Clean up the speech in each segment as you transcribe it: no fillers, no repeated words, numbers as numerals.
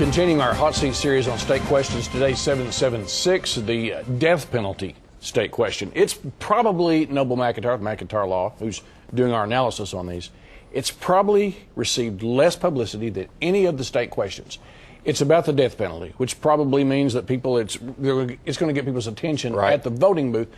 Continuing our hot seat series on state questions, today 776, the death penalty state question. It's probably Noble McIntyre, McIntyre Law, who's doing our analysis on these. It's probably received less publicity than any of the state questions. It's about the death penalty, which probably means that people, it's going to get people's attention at the voting booth.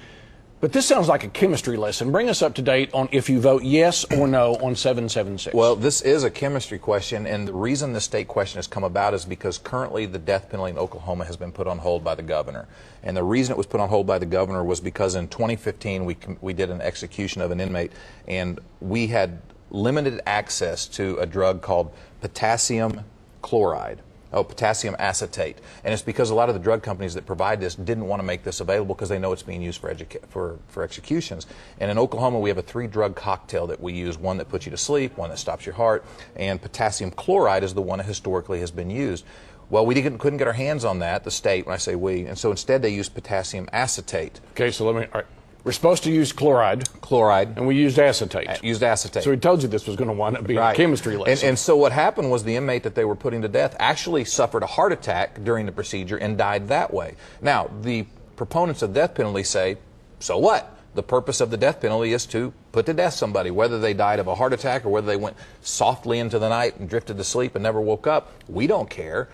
But this sounds like a chemistry lesson. Bring us up to date on if you vote yes or no on 776. Well, this is a chemistry question, and the reason the state question has come about is because currently the death penalty in Oklahoma has been put on hold by the governor. And the reason it was put on hold by the governor was because in 2015 we did an execution of an inmate, and we had limited access to a drug called potassium chloride. Potassium acetate. And it's because a lot of the drug companies that provide this didn't want to make this available because they know it's being used for executions. And in Oklahoma, we have a 3-drug cocktail that we use, one that puts you to sleep, one that stops your heart, and potassium chloride is the one that historically has been used. Well, we couldn't get our hands on that, the state, when I say we, and so instead they used potassium acetate. Okay, so all right. We're supposed to use chloride. And we used acetate. So he told you this was going to wind up being a chemistry lesson. And so what happened was the inmate that they were putting to death actually suffered a heart attack during the procedure and died that way. Now, the proponents of the death penalty say, so what? The purpose of the death penalty is to put to death somebody, whether they died of a heart attack or whether they went softly into the night and drifted to sleep and never woke up. We don't care.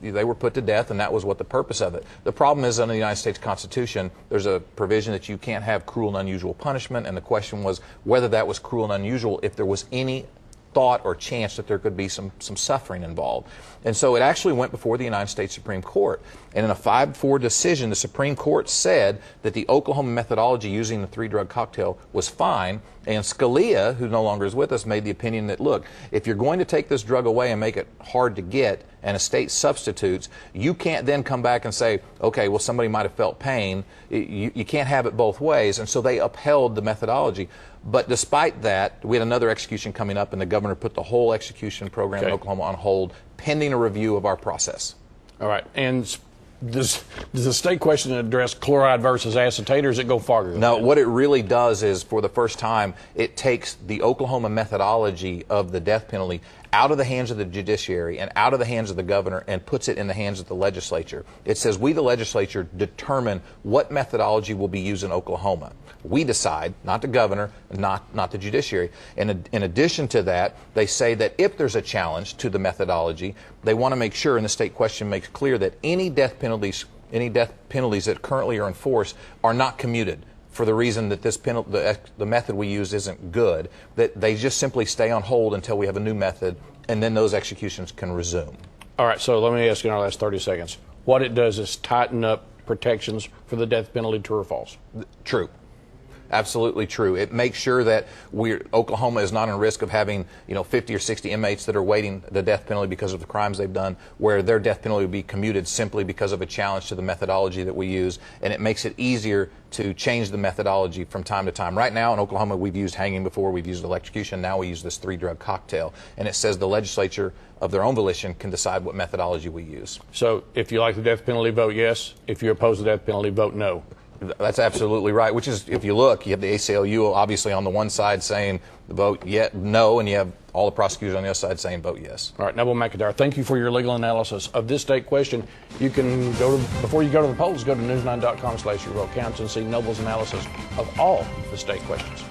They were put to death, and that was what the purpose of it. The problem is, under the United States Constitution, there's a provision that you can't have cruel and unusual punishment, and the question was whether that was cruel and unusual if there was any thought or chance that there could be some suffering involved. And so it actually went before the United States Supreme Court. And in a 5-4 decision, the Supreme Court said that the Oklahoma methodology using the 3-drug cocktail was fine. And Scalia, who no longer is with us, made the opinion that, look, if you're going to take this drug away and make it hard to get and a state substitutes, you can't then come back and say, okay, well, somebody might have felt pain. You can't have it both ways. And so they upheld the methodology. But despite that, we had another execution coming up, and the governor put the whole execution program in Oklahoma on hold, pending a review of our process. All right. And does the state question address chloride versus acetate, or does it go farther than that? No, what it really does is, for the first time, it takes the Oklahoma methodology of the death penalty out of the hands of the judiciary and out of the hands of the governor and puts it in the hands of the legislature. It says we, the legislature, determine what methodology will be used in Oklahoma. We decide, not the governor, not the judiciary. And in addition to that, they say that if there's a challenge to the methodology, they want to make sure, and the state question makes clear, that any death penalties that currently are in force are not commuted, for the reason that the method we use isn't good, that they just simply stay on hold until we have a new method, and then those executions can resume. All right, so let me ask you in our last 30 seconds. What it does is tighten up protections for the death penalty, true or false? True. Absolutely true. It makes sure that Oklahoma is not in risk of having 50 or 60 inmates that are waiting the death penalty because of the crimes they've done, where their death penalty will be commuted simply because of a challenge to the methodology that we use, and it makes it easier to change the methodology from time to time. Right now in Oklahoma, we've used hanging before, we've used electrocution, now we use this 3-drug cocktail, and it says the legislature of their own volition can decide what methodology we use. So if you like the death penalty, vote yes. If you oppose the death penalty, vote no. That's absolutely right, which is, if you look, you have the ACLU obviously on the one side saying vote no, and you have all the prosecutors on the other side saying vote yes. All right, Noble McIntyre, thank you for your legal analysis of this state question. You can before you go to the polls, go to news9.com/your vote counts and see Noble's analysis of all the state questions.